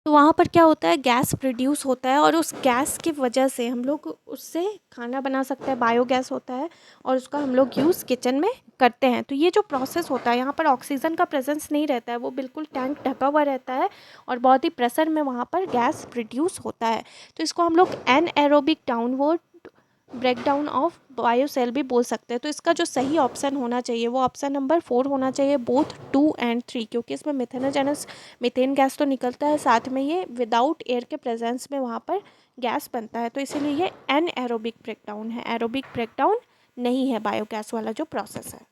तो वहाँ पर क्या होता है, गैस प्रोड्यूस होता है और उस गैस की वजह से हम लोग उससे खाना बना सकते हैं, बायोगैस होता है और उसका हम लोग यूज़ किचन में करते हैं। तो ये जो प्रोसेस होता है, यहाँ पर ऑक्सीजन का प्रेजेंस नहीं रहता है, वो बिल्कुल टैंक ढका हुआ रहता है और बहुत ही प्रेशर में वहाँ पर गैस प्रोड्यूस होता है। तो इसको हम लोग एनएरोबिक डाउनवर्ड ब्रेकडाउन ऑफ बायोसेल भी बोल सकते हैं। तो इसका जो सही ऑप्शन होना चाहिए वो ऑप्शन नंबर 4 होना चाहिए, बोथ 2 एंड 3, क्योंकि इसमें मिथेनोजेनस मीथेन गैस तो निकलता है, साथ में ये विदाउट एयर के प्रेजेंस में वहाँ पर गैस बनता है। तो इसीलिए ये एनएरोबिक ब्रेकडाउन है, एरोबिक ब्रेकडाउन नहीं है बायोगैस वाला जो प्रोसेस है।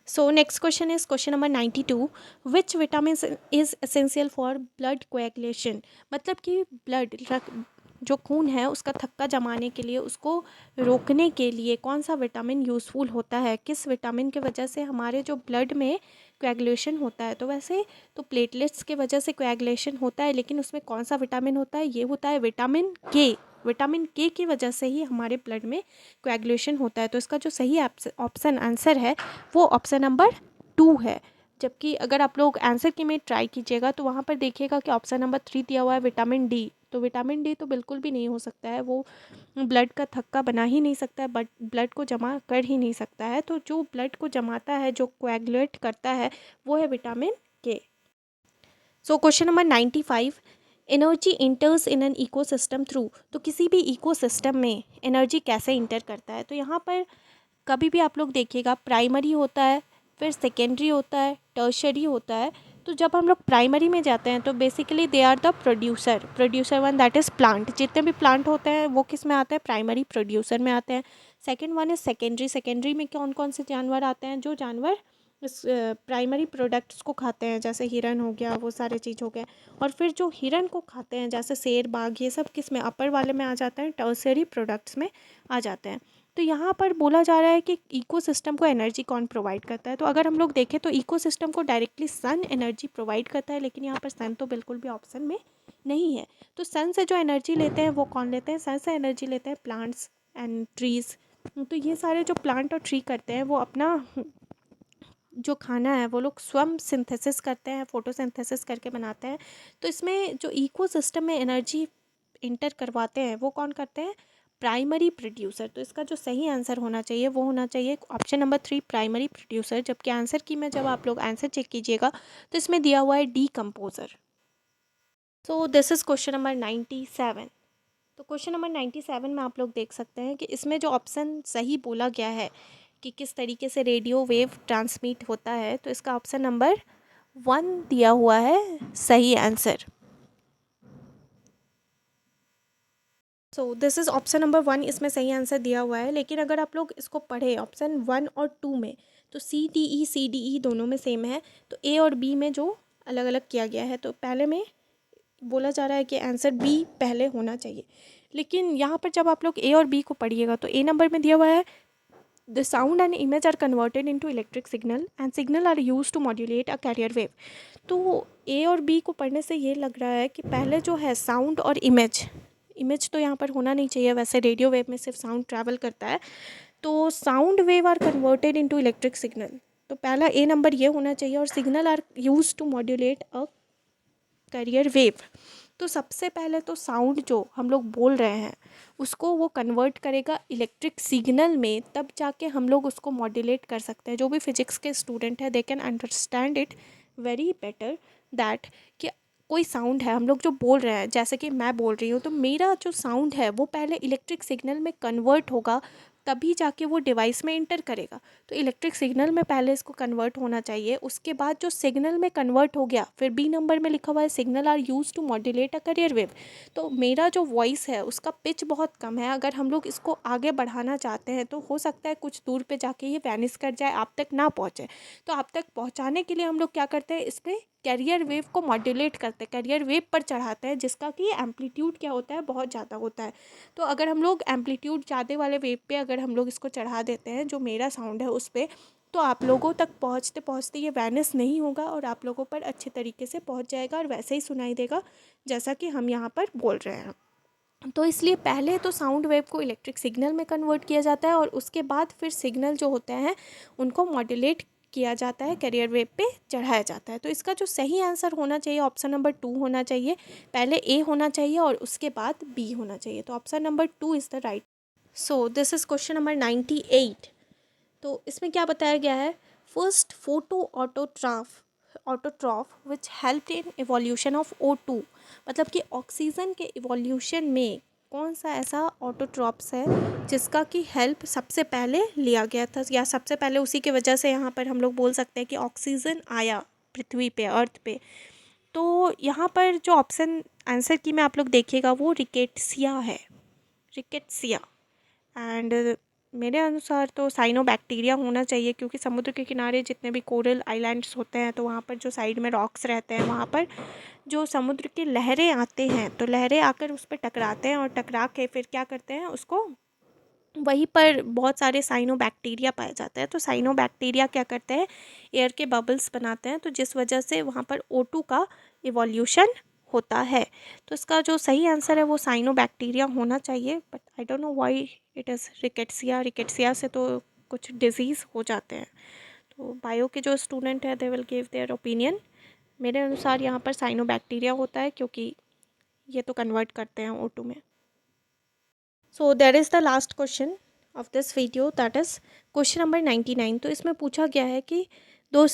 So next question is question number 92. Which vitamins is essential for blood coagulation? मतलब कि ब्लड जो खून है उसका थक्का जमाने के लिए, उसको रोकने के लिए कौन सा विटामिन यूज़फुल होता है, किस विटामिन की वजह से हमारे जो ब्लड में कोएगुलेशन होता है। तो वैसे तो प्लेटलेट्स के वजह से कोएगुलेशन होता है, लेकिन उसमें कौन सा विटामिन होता है, ये होता है विटामिन के। विटामिन के की वजह से ही हमारे ब्लड में कोएगुलेशन होता है। तो इसका जो सही ऑप्शन आंसर है वो ऑप्शन नंबर 2 है। जबकि अगर आप लोग आंसर की में ट्राई कीजिएगा तो वहाँ पर देखिएगा कि ऑप्शन नंबर 3 दिया हुआ है विटामिन डी। तो विटामिन डी तो बिल्कुल भी नहीं हो सकता है, वो ब्लड का थक्का बना ही नहीं सकता है, बट ब्लड को जमा कर ही नहीं सकता है। तो जो ब्लड को जमाता है, जो कोएगुलेट करता है, वो है विटामिन के। So question number 95, energy इंटर्स in an ecosystem through. तो किसी भी इकोसिस्टम में एनर्जी कैसे इंटर करता है। तो यहाँ पर कभी भी आप लोग देखिएगा प्राइमरी होता है, फिर सेकेंडरी होता है, टर्शरी होता है। तो जब हम लोग प्राइमरी में जाते हैं तो basically they are the producer one, that is plant. जितने भी प्लांट होते हैं वो किस में आते हैं, प्राइमरी प्रोड्यूसर में आते हैं। सेकेंड वन इज सेकेंडरी में कौन कौन से जानवर आते हैं, जो जानवर इस प्राइमरी प्रोडक्ट्स को खाते हैं, जैसे हिरन हो गया, वो सारे चीज़ हो गए। और फिर जो हिरन को खाते हैं जैसे शेर, बाघ, ये सब किस में, अपर वाले में आ जाते हैं, टर्सरी प्रोडक्ट्स में आ जाते हैं। तो यहाँ पर बोला जा रहा है कि इकोसिस्टम को एनर्जी कौन प्रोवाइड करता है। तो अगर हम लोग देखें तो इकोसिस्टम को डायरेक्टली सन एनर्जी प्रोवाइड करता है, लेकिन यहाँ पर सन तो बिल्कुल भी ऑप्शन में नहीं है। तो सन से जो एनर्जी लेते हैं वो कौन लेते हैं, सन से एनर्जी लेते हैं प्लांट्स एंड ट्रीज़। तो ये सारे जो प्लांट और ट्री करते हैं वो अपना जो खाना है वो लोग स्वयं सिंथेसिस करते हैं, फोटोसिंथेसिस करके बनाते हैं। तो इसमें जो इकोसिस्टम में एनर्जी इंटर करवाते हैं वो कौन करते हैं, प्राइमरी प्रोड्यूसर। तो इसका जो सही आंसर होना चाहिए वो होना चाहिए ऑप्शन नंबर 3, प्राइमरी प्रोड्यूसर। जबकि आंसर की में जब आप लोग आंसर चेक कीजिएगा तो इसमें दिया हुआ है decomposer. So this is question number 97। तो क्वेश्चन नंबर 97 में आप लोग देख सकते हैं कि इसमें जो ऑप्शन सही बोला गया है कि किस तरीके से रेडियो वेव ट्रांसमिट होता है, तो इसका ऑप्शन नंबर 1 दिया हुआ है सही answer. So this is option number 1, इसमें सही आंसर दिया हुआ है। लेकिन अगर आप लोग इसको पढ़े ऑप्शन 1 और 2 में, तो सी डी ई दोनों में सेम है। तो ए और बी में जो अलग अलग किया गया है, तो पहले में बोला जा रहा है कि आंसर बी पहले होना चाहिए। लेकिन यहाँ पर जब आप लोग ए और बी को पढ़िएगा तो ए नंबर में दिया हुआ है the sound and image are converted into electric signal and signal are used to modulate a carrier wave. तो ए और बी को पढ़ने से ये लग रहा है कि पहले जो है साउंड और इमेज तो यहाँ पर होना नहीं चाहिए, वैसे रेडियो वेव में सिर्फ साउंड ट्रैवल करता है। तो sound wave are converted into electric signal, तो पहला ए नंबर ये होना चाहिए। और signal are use to modulate a carrier wave. तो सबसे पहले तो साउंड जो हम लोग बोल रहे हैं उसको वो कन्वर्ट करेगा इलेक्ट्रिक सिग्नल में, तब जाके हम लोग उसको मॉड्यूलेट कर सकते हैं। जो भी फिजिक्स के स्टूडेंट है they can understand it very better that कि कोई साउंड है हम लोग जो बोल रहे हैं, जैसे कि मैं बोल रही हूँ, तो मेरा जो साउंड है वो पहले इलेक्ट्रिक सिग्नल में कन्वर्ट होगा, तभी जाके वो डिवाइस में इंटर करेगा। तो इलेक्ट्रिक सिग्नल में पहले इसको कन्वर्ट होना चाहिए, उसके बाद जो सिग्नल में कन्वर्ट हो गया, फिर बी नंबर में लिखा हुआ है signal are use to modulate a carrier wave. तो मेरा जो वॉइस है उसका पिच बहुत कम है, अगर हम लोग इसको आगे बढ़ाना चाहते हैं तो हो सकता है कुछ दूर पे जाके ये वैनिश कर जाए, आप तक ना पहुँचे। तो आप तक पहुँचाने के लिए हम लोग क्या करते हैं, इस पर कैरियर वेव को मॉड्यूलेट करते हैं, कैरियर वेव पर चढ़ाते हैं, जिसका कि एम्पलीट्यूड क्या होता है, बहुत ज़्यादा होता है। तो अगर हम लोग एम्पलीट्यूड ज़्यादा वाले वेव पे अगर हम लोग इसको चढ़ा देते हैं, जो मेरा साउंड है उस पर, तो आप लोगों तक पहुँचते पहुँचते ये वैनिश नहीं होगा और आप लोगों पर अच्छे तरीके से पहुँच जाएगा और वैसे ही सुनाई देगा जैसा कि हम यहाँ पर बोल रहे हैं। तो इसलिए पहले तो साउंड वेव को इलेक्ट्रिक सिग्नल में कन्वर्ट किया जाता है और उसके बाद फिर सिग्नल जो होते हैं उनको मॉड्यूलेट किया जाता है, करियर वेव पे चढ़ाया जाता है। तो इसका जो सही आंसर होना चाहिए ऑप्शन नंबर 2 होना चाहिए। पहले ए होना चाहिए और उसके बाद बी होना चाहिए। तो option number 2 is the right. So this is question number 98। तो इसमें क्या बताया गया है, first photo autotroph which help in evolution of O2, मतलब कि ऑक्सीजन के इवोल्यूशन में कौन सा ऐसा ऑटोट्रॉप्स है जिसका कि हेल्प सबसे पहले लिया गया था, या सबसे पहले उसी की वजह से यहाँ पर हम लोग बोल सकते हैं कि ऑक्सीजन आया पृथ्वी पे, अर्थ पे। तो यहाँ पर जो ऑप्शन आंसर की में आप लोग देखिएगा वो रिकेट्सिया है, रिकेट्सिया। एंड मेरे अनुसार तो साइनोबैक्टीरिया होना चाहिए, क्योंकि समुद्र के किनारे जितने भी कोरल आइलैंड्स होते हैं तो वहाँ पर जो साइड में रॉक्स रहते हैं वहाँ पर जो समुद्र की लहरें आते हैं तो लहरें आकर उस पर टकराते हैं और टकरा के फिर क्या करते हैं उसको, वहीं पर बहुत सारे साइनोबैक्टीरिया पाए जाते हैं। तो साइनोबैक्टीरिया क्या करते हैं, एयर के बबल्स बनाते हैं, तो जिस वजह से वहाँ पर O2 का इवोल्यूशन होता है। तो इसका जो सही आंसर है वो साइनोबैक्टीरिया होना चाहिए, but I don't know why it is rickettsia. Rickettsia से तो कुछ डिजीज़ हो जाते हैं। तो बायो के जो स्टूडेंट है they will give their opinion. मेरे अनुसार यहाँ पर साइनोबैक्टीरिया होता है, क्योंकि ये तो कन्वर्ट करते हैं O2 में। So that is the last question of this video, that is question number 99। तो इसमें पूछा गया है कि दो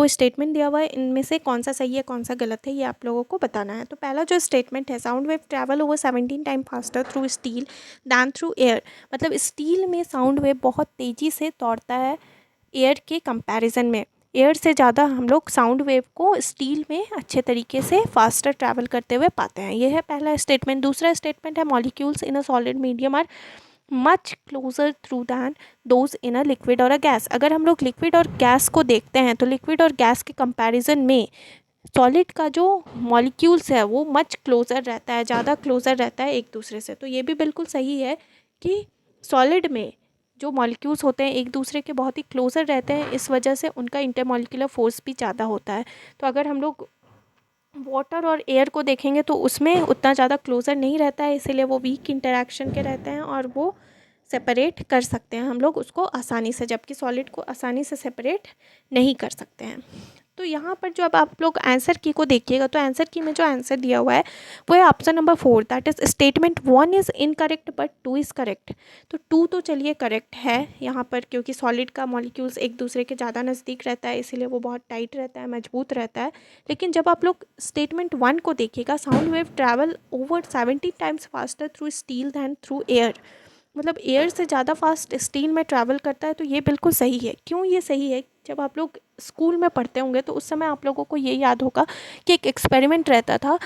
स्टेटमेंट दिया हुआ है, इनमें से कौन सा सही है कौन सा गलत है ये आप लोगों को बताना है। तो पहला जो स्टेटमेंट है, sound wave travel over 17 time faster through steel than through air, मतलब स्टील में साउंड वेव बहुत तेज़ी से दौड़ता है एयर के कंपैरिजन में। एयर से ज़्यादा हम लोग साउंड वेव को स्टील में अच्छे तरीके से फास्टर ट्रैवल करते हुए पाते हैं। ये है पहला स्टेटमेंट। दूसरा स्टेटमेंट है, molecules in a solid medium are much closer through than those in a liquid or a gas. अगर हम लोग लिक्विड और गैस को देखते हैं तो लिक्विड और गैस के कंपैरिजन में सॉलिड का जो मॉलिक्यूल्स है वो मच क्लोज़र रहता है, ज़्यादा क्लोज़र रहता है एक दूसरे से। तो ये भी बिल्कुल सही है कि सॉलिड में जो मॉलिक्यूल्स होते हैं एक दूसरे के बहुत ही क्लोज़र रहते हैं, इस वजह से उनका इंटरमॉलिक्यूलर फोर्स भी ज़्यादा होता है। तो अगर हम लोग वाटर और एयर को देखेंगे तो उसमें उतना ज़्यादा क्लोज़र नहीं रहता है, इसीलिए वो वीक इंटरेक्शन के रहते हैं और वो सेपरेट कर सकते हैं हम लोग उसको आसानी से, जबकि सॉलिड को आसानी से सेपरेट नहीं कर सकते हैं। तो यहाँ पर जो अब आप लोग आंसर की को देखिएगा तो आंसर की में जो आंसर दिया हुआ है वो है option number 4, that is statement 1 is incorrect but 2 is correct. तो 2 तो चलिए करेक्ट है यहाँ पर, क्योंकि सॉलिड का मॉलिक्यूल्स एक दूसरे के ज़्यादा नज़दीक रहता है इसीलिए वो बहुत टाइट रहता है, मजबूत रहता है। लेकिन जब आप लोग स्टेटमेंट 1 को देखिएगा, sound wave travel over 17 times faster through steel than through air, मतलब एयर से ज़्यादा फास्ट स्टील में ट्रैवल करता है। तो ये बिल्कुल सही है। क्यों ये सही है, जब आप लोग स्कूल में पढ़ते होंगे तो उस समय आप लोगों को ये याद होगा कि एक एक्सपेरिमेंट रहता था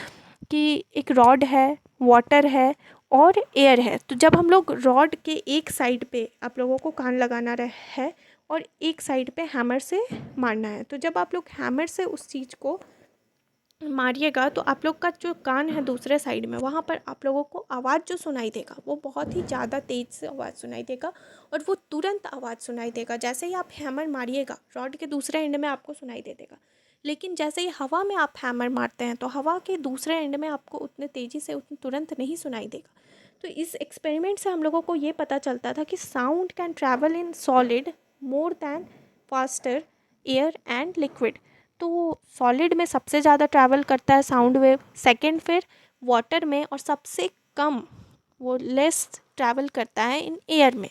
कि एक रॉड है, वाटर है और एयर है। तो जब हम लोग रॉड के एक साइड पे आप लोगों को कान लगाना है और एक साइड पे हैमर से मारना है, तो जब आप लोग हैमर से उस चीज़ को मारिएगा तो आप लोग का जो कान है दूसरे साइड में, वहाँ पर आप लोगों को आवाज़ जो सुनाई देगा वो बहुत ही ज़्यादा तेज़ से आवाज़ सुनाई देगा और वो तुरंत आवाज़ सुनाई देगा। जैसे ही आप हैमर मारिएगा रॉड के दूसरे एंड में आपको सुनाई दे देगा, लेकिन जैसे ही हवा में आप हैमर मारते हैं तो हवा के दूसरे एंड में आपको उतने तेज़ी से उतने तुरंत नहीं सुनाई देगा। तो इस एक्सपेरिमेंट से हम लोगों को ये पता चलता था कि sound can travel in solid more than faster air and liquid. तो सॉलिड में सबसे ज़्यादा ट्रैवल करता है साउंड वेव, सेकंड फिर वाटर में, और सबसे कम वो लेस ट्रैवल करता है इन एयर में।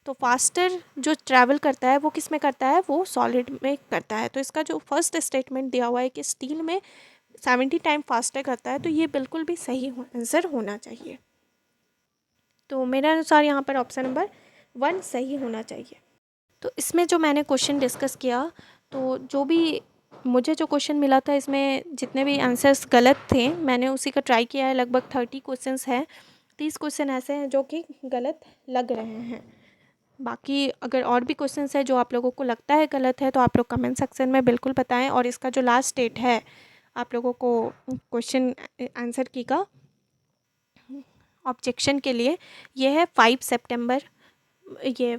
तो फास्टर जो ट्रैवल करता है वो किस में करता है, वो सॉलिड में करता है। तो इसका जो फर्स्ट स्टेटमेंट दिया हुआ है कि स्टील में 70 टाइम फास्टर करता है, तो ये बिल्कुल भी सही आंसर होना चाहिए। तो मेरे अनुसार यहाँ पर ऑप्शन नंबर 1 सही होना चाहिए। तो इसमें जो मैंने क्वेश्चन डिस्कस किया, तो जो भी मुझे जो क्वेश्चन मिला था इसमें जितने भी आंसर्स गलत थे मैंने उसी का ट्राई किया है। लगभग 30 क्वेश्चंस हैं, 30 क्वेश्चन ऐसे हैं जो कि गलत लग रहे हैं। बाकी अगर और भी क्वेश्चंस है जो आप लोगों को लगता है गलत है तो आप लोग कमेंट सेक्शन में बिल्कुल बताएं। और इसका जो लास्ट डेट है आप लोगों को क्वेश्चन आंसर की का ऑब्जेक्शन के लिए, ये है 5 सितंबर, ये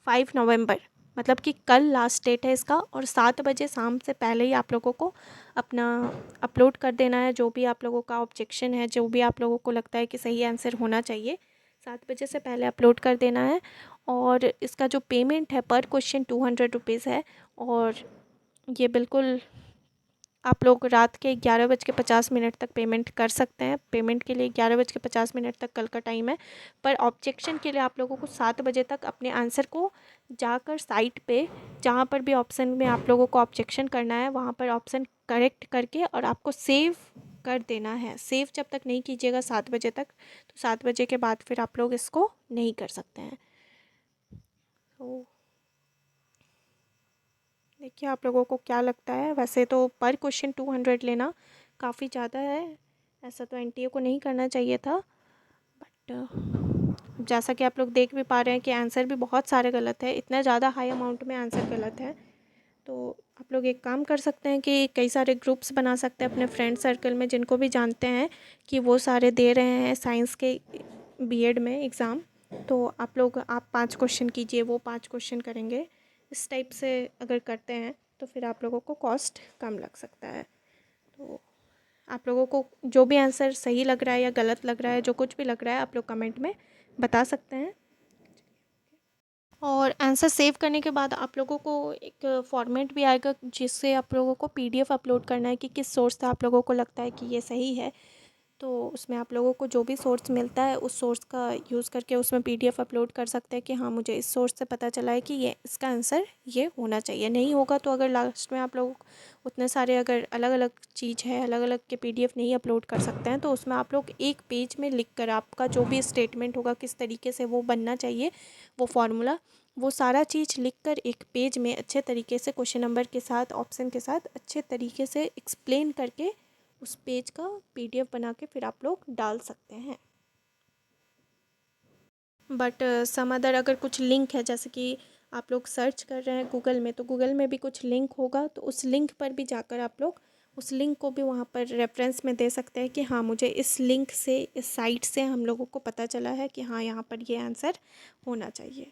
5 नवंबर, मतलब कि कल लास्ट डेट है इसका। और 7 बजे शाम से पहले ही आप लोगों को अपना अपलोड कर देना है जो भी आप लोगों का ऑब्जेक्शन है, जो भी आप लोगों को लगता है कि सही आंसर होना चाहिए, 7 बजे से पहले अपलोड कर देना है। और इसका जो पेमेंट है पर क्वेश्चन 200 रुपीज़ है। और ये बिल्कुल आप लोग रात के 11:50 तक पेमेंट कर सकते हैं। पेमेंट के लिए 11:50 तक कल का टाइम है। पर ऑब्जेक्शन के लिए आप लोगों को 7 बजे तक अपने आंसर को जाकर साइट पे, जहाँ पर भी ऑप्शन में आप लोगों को ऑब्जेक्शन करना है, वहाँ पर ऑप्शन करेक्ट करके और आपको सेव कर देना है। सेव जब तक नहीं कीजिएगा 7 बजे तक, तो 7 बजे के बाद फिर आप लोग इसको नहीं कर सकते हैं। तो देखिए आप लोगों को क्या लगता है। वैसे तो पर क्वेश्चन 200 लेना काफ़ी ज़्यादा है, ऐसा तो एनटीए को नहीं करना चाहिए था। बट जैसा कि आप लोग देख भी पा रहे हैं कि आंसर भी बहुत सारे गलत है, इतना ज़्यादा हाई अमाउंट में आंसर गलत है। तो आप लोग एक काम कर सकते हैं कि कई सारे ग्रुप्स बना सकते हैं अपने फ्रेंड सर्कल में, जिनको भी जानते हैं कि वो सारे दे रहे हैं साइंस के बीएड में एग्ज़ाम। तो आप 5 क्वेश्चन कीजिए, वो 5 क्वेश्चन करेंगे। इस टाइप से अगर करते हैं तो फिर आप लोगों को कॉस्ट कम लग सकता है। तो आप लोगों को जो भी आंसर सही लग रहा है या गलत लग रहा है, जो कुछ भी लग रहा है, आप लोग कमेंट में बता सकते हैं। और आंसर सेव करने के बाद आप लोगों को एक फॉर्मेट भी आएगा, जिससे आप लोगों को पीडीएफ अपलोड करना है कि किस सोर्स से आप लोगों को लगता है कि ये सही है। तो उसमें आप लोगों को जो भी सोर्स मिलता है उस सोर्स का यूज़ करके उसमें पीडीएफ अपलोड कर सकते हैं कि हाँ, मुझे इस सोर्स से पता चला है कि ये इसका आंसर ये होना चाहिए। नहीं होगा तो अगर लास्ट में आप लोग उतने सारे अगर अलग अलग चीज़ है, अलग अलग के पीडीएफ नहीं अपलोड कर सकते हैं, तो उसमें आप लोग एक पेज में लिख कर आपका जो भी स्टेटमेंट होगा, किस तरीके से वो बनना चाहिए, वो फार्मूला, वो सारा चीज़ लिख कर एक पेज में अच्छे तरीके से क्वेश्चन नंबर के साथ, ऑप्शन के साथ अच्छे तरीके से एक्सप्लेन करके उस पेज का पीडीएफ बना के फिर आप लोग डाल सकते हैं। बट सम अदर अगर कुछ लिंक है, जैसे कि आप लोग सर्च कर रहे हैं गूगल में, तो गूगल में भी कुछ लिंक होगा, तो उस लिंक पर भी जाकर आप लोग उस लिंक को भी वहाँ पर रेफरेंस में दे सकते हैं कि हाँ, मुझे इस लिंक से, इस साइट से हम लोगों को पता चला है कि हाँ, यहाँ पर ये आंसर होना चाहिए।